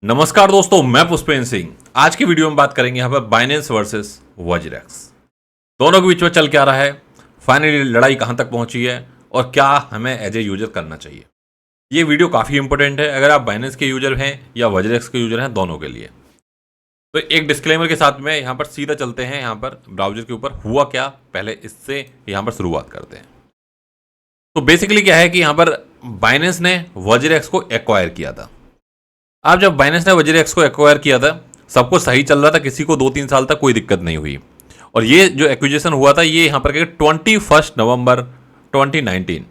नमस्कार दोस्तों, मैं पुष्पेंद्र सिंह। आज की वीडियो में बात करेंगे यहाँ पर बाइनेंस वर्सेस वज्रेक्स। दोनों के बीच में चल क्या रहा है, फाइनली लड़ाई कहाँ तक पहुंची है और क्या हमें एज ए यूजर करना चाहिए। ये वीडियो काफ़ी इंपॉर्टेंट है अगर आप बाइनेंस के यूजर हैं या वज्रेक्स के यूजर हैं, दोनों के लिए। तो एक डिस्क्लेमर के साथ में यहाँ पर सीधा चलते हैं, यहाँ पर ब्राउजर के ऊपर हुआ क्या, पहले इससे यहाँ पर शुरुआत करते हैं। तो बेसिकली क्या है कि यहाँ पर बाइनेंस ने वज्रेक्स को एक्वायर किया था। अब जब बाइनेंस ने वज्रेक्स को एक्वायर किया था, सब कुछ सही चल रहा था, किसी को 2-3 साल तक कोई दिक्कत नहीं हुई। और ये जो एक्विजिशन हुआ था ये यहाँ पर 21 नवंबर 2019,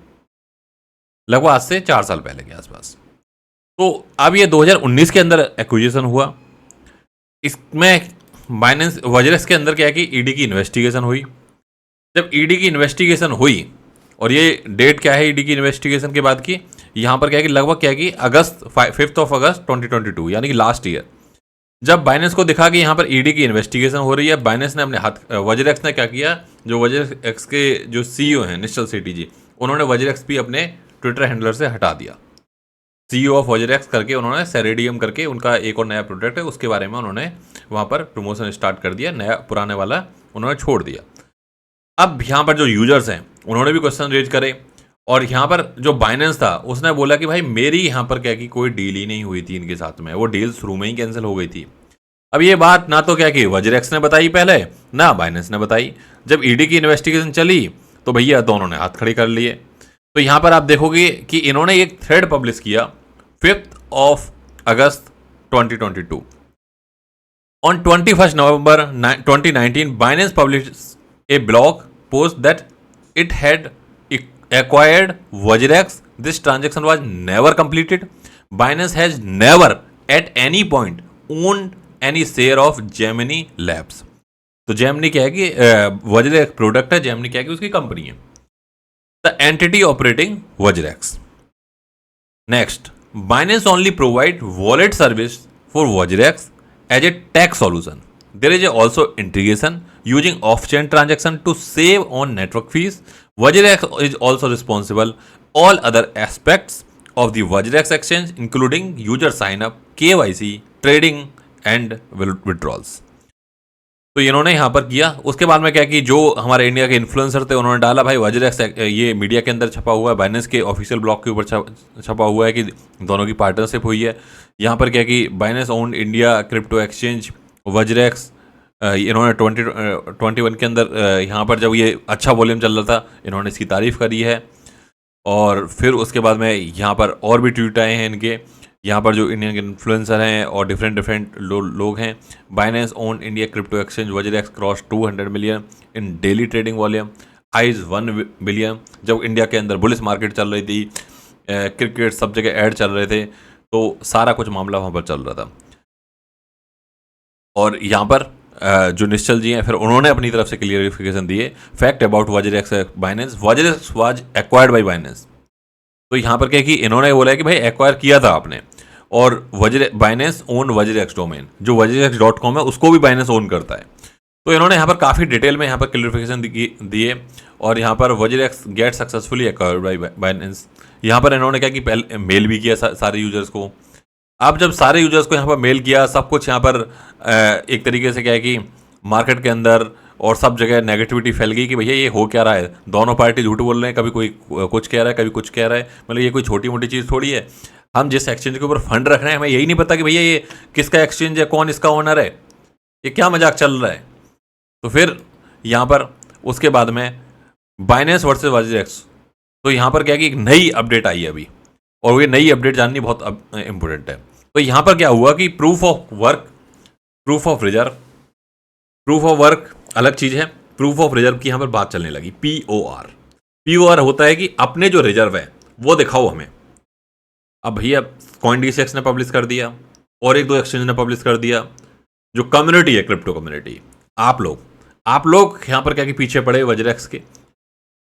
लगभग आज से 4 साल पहले के आसपास। तो अब ये 2019 के अंदर एक्विजिशन हुआ। इसमें बाइनेंस वज्रेक्स के अंदर क्या है कि ईडी की इन्वेस्टिगेशन हुई। जब ईडी की इन्वेस्टिगेशन हुई, और ये डेट क्या है ईडी की इन्वेस्टिगेशन के बाद की, यहाँ पर क्या है कि लगभग क्या है कि 5 अगस्त 2022 यानी कि लास्ट ईयर, जब बाइनेंस को दिखा कि यहाँ पर ईडी की इन्वेस्टिगेशन हो रही है, बाइनेंस ने अपने हाथ, वज्रेक्स ने क्या किया, जो वज्रेक्स के जो सीईओ हैं निश्चल सेठी जी, उन्होंने वज्रेक्स भी अपने ट्विटर हैंडलर से हटा दिया। सीईओ ऑफ वज्रेक्स करके उन्होंने सेरेडियम करके उनका एक और नया प्रोडक्ट है, उसके बारे में उन्होंने वहाँ पर प्रमोशन स्टार्ट कर दिया, नया पुराने वाला उन्होंने छोड़ दिया। अब यहाँ पर जो यूजर्स हैं उन्होंने भी क्वेश्चन रेज करे, और यहाँ पर जो बाइनेंस था उसने बोला कि भाई मेरी यहाँ पर क्या कि कोई डील ही नहीं हुई थी इनके साथ में, वो डील शुरू में ही कैंसिल हो गई थी। अब ये बात ना तो क्या कि वज्रेक्स ने बताई पहले, ना बाइनेंस ने बताई। जब ईडी की इन्वेस्टिगेशन चली तो भैया दोनों ने हाथ खड़े कर लिए। तो यहाँ पर आप देखोगे कि इन्होंने एक थ्रेड पब्लिश किया 5 अगस्त 2022। On 21 November 2019 Binance publish a blog post that it had acquired Wajrex. This transaction was never completed. Binance has never at any point owned any share of Gemini Labs. तो Gemini क्या है कि Wajrex product है, Gemini क्या है कि उसकी company है, the entity operating Wajrex. Next, Binance only provide wallet service for Wajrex as a tax solution. There is also integration using off-chain transaction to save on network fees. Wajrex is also responsible all other aspects of the Wajrex exchange, including user sign-up, KYC, trading and withdrawals. तो इन्होंने यहाँ पर किया। उसके बाद में क्या कि जो हमारे इंडिया के इन्फ्लुएंसर थे उन्होंने डाला भाई वज्रेक्स, ये मीडिया के अंदर छपा हुआ है, बाइनेंस के ऑफिशियल ब्लॉग के ऊपर छपा हुआ है कि दोनों की पार्टनरशिप हुई है। यहाँ पर क्या कि Binance own India crypto exchange WazirX, इन्होंने 2021 के अंदर यहाँ पर जब ये अच्छा वॉल्यूम चल रहा था इन्होंने इसकी तारीफ़ करी है। और फिर उसके बाद में यहाँ पर और भी ट्वीट आए हैं इनके, यहाँ पर जो इंडियन इन्फ्लुएंसर हैं और डिफरेंट लोग हैं। Binance own India crypto exchange WazirX cross 200 million in daily trading volume, eyes 1 billion. जब इंडिया के अंदर बुलिश मार्केट चल रही थी, क्रिकेट सब जगह ऐड चल रहे थे, तो सारा कुछ मामला वहाँ पर चल रहा था। और यहाँ पर जो निश्चल जी हैं फिर उन्होंने अपनी तरफ से क्लियरिफिकेशन दिए। Fact about WazirX Binance, WazirX was acquired by Binance. तो यहाँ पर क्या कि इन्होंने बोला है कि भाई एक्वायर किया था आपने, और बाइनेंस ओन वज्रेक्स डोमेन, जो wajrex.com है उसको भी बाइनेंस ओन करता है। तो इन्होंने यहाँ पर काफ़ी डिटेल में यहाँ पर क्लियरिफिकेशन दिए, और यहाँ पर WazirX get successfully acquired by Binance. यहाँ पर इन्होंने क्या कि पहले मेल भी किया सारे यूजर्स को। अब जब सारे यूजर्स को यहाँ पर मेल किया, सब कुछ यहाँ पर एक तरीके से क्या है कि मार्केट के अंदर और सब जगह नेगेटिविटी फैल गई कि भैया ये हो क्या रहा है, दोनों पार्टी झूठ बोल रहे हैं, कभी कोई कुछ कह रहा है कभी कुछ कह रहा है। मतलब ये कोई छोटी मोटी चीज़ थोड़ी है, हम जिस एक्सचेंज के ऊपर फंड रख रहे हैं हमें यही नहीं पता कि भैया ये किसका एक्सचेंज है, कौन इसका ओनर है, ये क्या मजाक चल रहा है। तो फिर यहाँ पर उसके बाद में बाइनेंस वर्सेस वज्रेक्स, तो यहाँ पर क्या है कि एक नई अपडेट आई है अभी, और ये नई अपडेट जाननी बहुत इंपॉर्टेंट है। तो यहाँ पर क्या हुआ कि proof of work, proof of reserve, proof of work अलग चीज़ है, प्रूफ ऑफ रिजर्व की यहाँ पर बात चलने लगी। POR होता है कि अपने जो रिजर्व है वो दिखाओ हमें। अब भैया CoinDCX ने पब्लिश कर दिया और एक दो एक्सचेंज ने पब्लिश कर दिया। जो कम्युनिटी है क्रिप्टो कम्युनिटी, आप लोग यहाँ पर क्या कि पीछे पड़े वज्रेक्स के,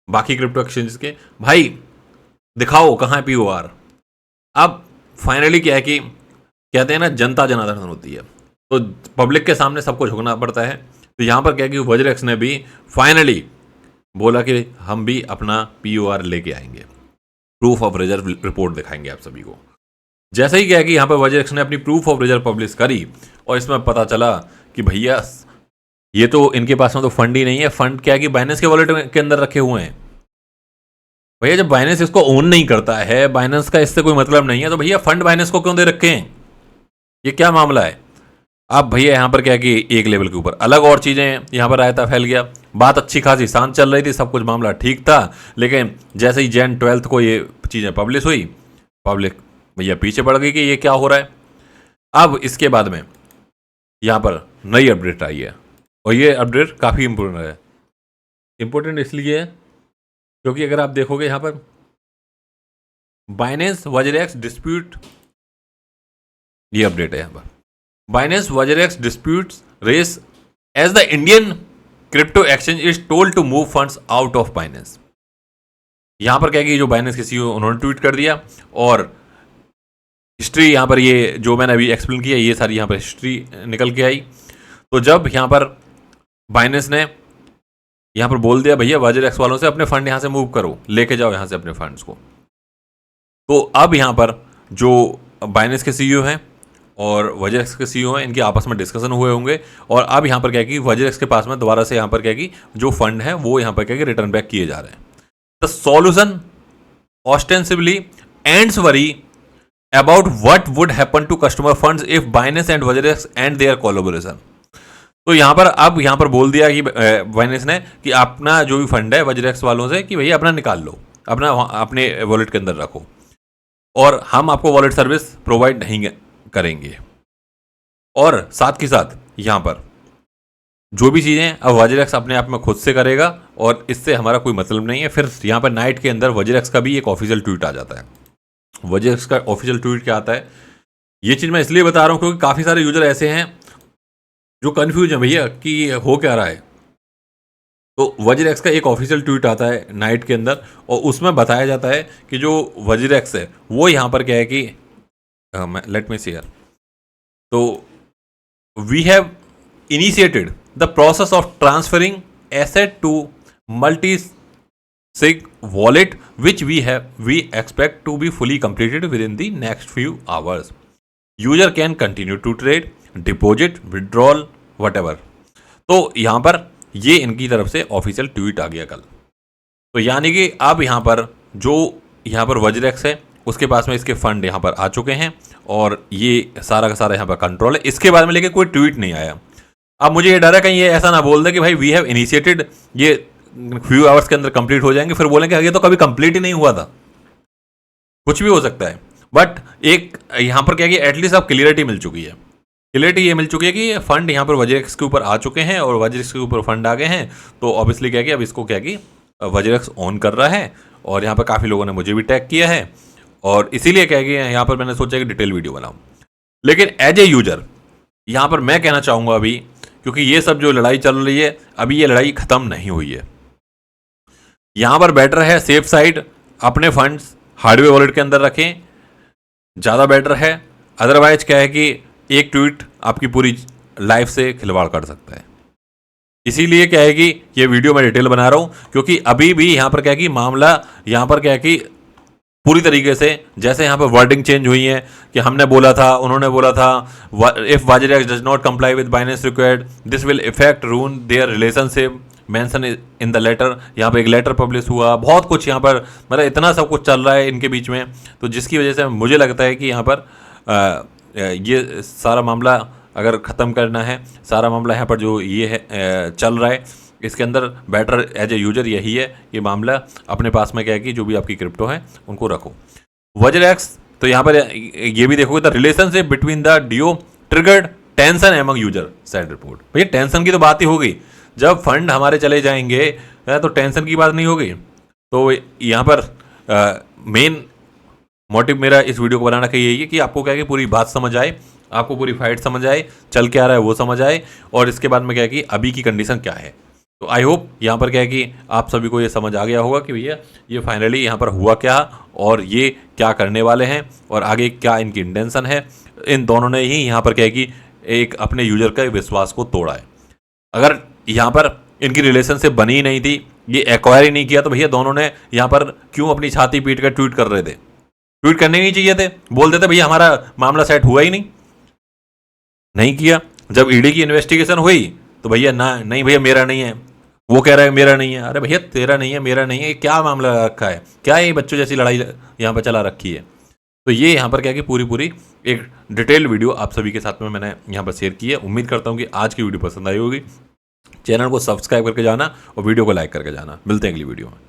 बाकी क्रिप्टो एक्सचेंज के, भाई दिखाओ कहाँ है POR। अब फाइनली क्या है कि कहते हैं ना जनता जनार्दन होती है, तो पब्लिक के सामने सबको झुकना पड़ता है। तो यहाँ पर क्या है कि वज्रेक्स ने भी फाइनली बोला कि हम भी अपना POR लेके आएंगे, प्रूफ ऑफ रिजर्व रिपोर्ट दिखाएंगे आप सभी को। जैसे ही क्या है कि यहाँ पर वजरेक्स ने अपनी प्रूफ ऑफ रिजर्व पब्लिश करी और इसमें पता चला कि भैया ये तो इनके पास में तो फंड ही नहीं है, फंड क्या है कि बाइनेंस के वॉलेट के अंदर रखे हुए हैं। भैया जब बाइनेंस इसको ओन नहीं करता है, बाइनेंस का इससे कोई मतलब नहीं है, तो भैया फंड बाइनेंस को क्यों दे रखे हैं? ये क्या मामला है? अब भैया यहाँ पर क्या है कि एक लेवल के ऊपर अलग और चीज़ें यहाँ पर रायता फैल गया। बात अच्छी खासी शांत चल रही थी, सब कुछ मामला ठीक था, लेकिन जैसे ही Jan 12 को ये चीज़ें पब्लिश हुई, पब्लिक भैया पीछे पड़ गई कि ये क्या हो रहा है। अब इसके बाद में यहाँ पर नई अपडेट आई है और ये अपडेट काफ़ी इम्पोर्टेंट है। इम्पोर्टेंट इसलिए है क्योंकि अगर आप देखोगे यहाँ पर बाइनेंस वजरेक्स डिस्प्यूट, ये अपडेट है यहाँ पर, Binance WazirX disputes race as the Indian crypto exchange is told to move funds out of Binance. यहां पर क्या कि जो बाइनेंस के सीईओ उन्होंने ट्वीट कर दिया और हिस्ट्री यहाँ पर ये जो मैंने अभी एक्सप्लेन किया ये सारी यहाँ पर हिस्ट्री निकल के आई। तो जब यहाँ पर बाइनेंस ने यहाँ पर बोल दिया भैया वजरेक्स वालों से अपने फंड यहाँ से मूव करो, लेके जाओ यहाँ से अपने फंड्स को, तो अब यहाँ पर जो बाइनेंस के सीईओ हैं और वजरेक्स के सीईओ हैं, इनके आपस में डिस्कशन हुए होंगे और अब यहाँ पर क्या कि वजरेक्स के पास में दोबारा से यहाँ पर क्या कि जो फंड है वो यहाँ पर क्या कि रिटर्न बैक किए जा रहे हैं। The solution ostensibly ends worry about what would happen to customer funds if Binance and WazirX and their collaboration. तो यहाँ पर अब यहाँ पर बोल दिया कि बाइनेंस ने कि अपना जो भी फंड है वजरेक्स वालों से कि भैया अपना निकाल लो, अपना अपने वॉलेट के अंदर रखो और हम आपको वॉलेट सर्विस प्रोवाइड नहीं करेंगे। और साथ के साथ यहाँ पर जो भी चीज़ें अब वजरेक्स अपने आप में खुद से करेगा और इससे हमारा कोई मतलब नहीं है। फिर यहाँ पर नाइट के अंदर वजरेक्स का भी एक ऑफिशियल ट्वीट आ जाता है। वजरेक्स का ऑफिशियल ट्वीट क्या आता है, ये चीज़ मैं इसलिए बता रहा हूँ क्योंकि काफ़ी सारे यूजर ऐसे हैं जो कन्फ्यूज हैं भैया कि हो क्या रहा है। तो वजरेक्स का एक ऑफिशियल ट्वीट आता है नाइट के अंदर और उसमें बताया जाता है कि जो वजरेक्स है वो यहाँ पर क्या है कि लेट मी शेयर, तो we have initiated the process of transferring asset to multi sig wallet which we expect to be fully completed within the next few hours. User can continue to trade, deposit, withdrawal, whatever. तो यहाँ पर ये इनकी तरफ से official tweet आ गया कल। तो यानी कि अब यहाँ पर जो यहाँ पर वजरेक्स है उसके पास में इसके फंड यहाँ पर आ चुके हैं और ये सारा का सारा यहाँ पर कंट्रोल है। इसके बारे में लेके कोई ट्वीट नहीं आया। अब मुझे ये डर है कहीं ये ऐसा ना बोल दे कि भाई वी हैव इनिशिएटेड, ये फ्यू आवर्स के अंदर कंप्लीट हो जाएंगे, फिर बोलेंगे ये तो कभी कंप्लीट ही नहीं हुआ था। कुछ भी हो सकता है, बट एक यहाँ पर क्या कि एटलीस्ट अब क्लियरिटी मिल चुकी है। क्लियरिटी ये मिल चुकी है कि ये फंड यहाँ पर वजरेक्स के ऊपर आ चुके हैं और वजरेक्स के ऊपर फंड आ गए हैं। तो ऑब्वियसली क्या कि अब इसको क्या कि वजरेक्स ऑन कर रहा है और यहाँ पर काफ़ी लोगों ने मुझे भी टैग किया है और इसीलिए क्या कि यहाँ पर मैंने सोचा कि डिटेल वीडियो बनाऊँ। लेकिन एज ए यूजर यहाँ पर मैं कहना चाहूँगा अभी, क्योंकि ये सब जो लड़ाई चल रही है अभी ये लड़ाई ख़त्म नहीं हुई है। यहाँ पर बेटर है सेफ साइड अपने फंड्स हार्डवेयर वॉलेट के अंदर रखें, ज़्यादा बेटर है। अदरवाइज क्या है कि एक ट्वीट आपकी पूरी लाइफ से खिलवाड़ कर सकता है। इसीलिए क्या है कि ये वीडियो मैं डिटेल बना रहा हूँ क्योंकि अभी भी यहाँ पर क्या है कि मामला यहाँ पर क्या है कि पूरी तरीके से जैसे यहाँ पर वर्डिंग चेंज हुई है कि हमने बोला था, उन्होंने बोला था if WazirX does not comply with Binance required this will effect ruin their relationship mention in the letter. यहाँ पर एक लेटर पब्लिश हुआ, बहुत कुछ यहाँ पर मतलब इतना सब कुछ चल रहा है इनके बीच में, तो जिसकी वजह से मुझे लगता है कि यहाँ पर ये सारा मामला अगर ख़त्म करना है, सारा मामला यहाँ पर जो ये है चल रहा है, इसके अंदर बेटर एज ए यूजर यही है कि मामला अपने पास में क्या है कि जो भी आपकी क्रिप्टो है उनको रखो। वजरेक्स तो यहाँ पर ये भी देखोगे the relationship between the DO triggered tension among user side report. भैया टेंशन की तो बात ही होगी, जब फंड हमारे चले जाएंगे तो टेंशन की बात नहीं होगी। तो यहाँ पर मेन मोटिव मेरा इस वीडियो को बनाने का यही है कि आपको क्या है कि पूरी बात समझ आए, आपको पूरी फाइट समझ आए, चल क्या रहा है वो समझ आए और इसके बाद में क्या है कि अभी की कंडीशन क्या है। तो आई होप यहाँ पर क्या है कि आप सभी को ये समझ आ गया होगा कि भैया ये फाइनली यहाँ पर हुआ क्या और ये क्या करने वाले हैं और आगे क्या इनकी इंटेंशन है। इन दोनों ने ही यहाँ पर क्या है कि एक अपने यूजर का विश्वास को तोड़ा है। अगर यहाँ पर इनकी रिलेशनशिप बनी ही नहीं थी, ये एक्वायर ही नहीं किया, तो भैया दोनों ने यहाँ पर क्यों अपनी छाती पीट कर ट्वीट कर रहे थे। ट्वीट करने नहीं चाहिए थे, बोल देते भैया हमारा मामला सेट हुआ ही नहीं किया। जब ईडी की इन्वेस्टिगेशन हुई तो भैया ना, नहीं भैया मेरा नहीं है, वो कह रहा है मेरा नहीं है। अरे भैया तेरा नहीं है, मेरा नहीं है, क्या मामला रखा है? क्या ये बच्चों जैसी लड़ाई यहाँ पर चला रखी है? तो ये यहाँ पर क्या कि पूरी एक डिटेल वीडियो आप सभी के साथ में मैंने यहाँ पर शेयर की है। उम्मीद करता हूँ कि आज की वीडियो पसंद आई होगी। चैनल को सब्सक्राइब करके जाना और वीडियो को लाइक करके जाना। मिलते हैं अगली वीडियो में।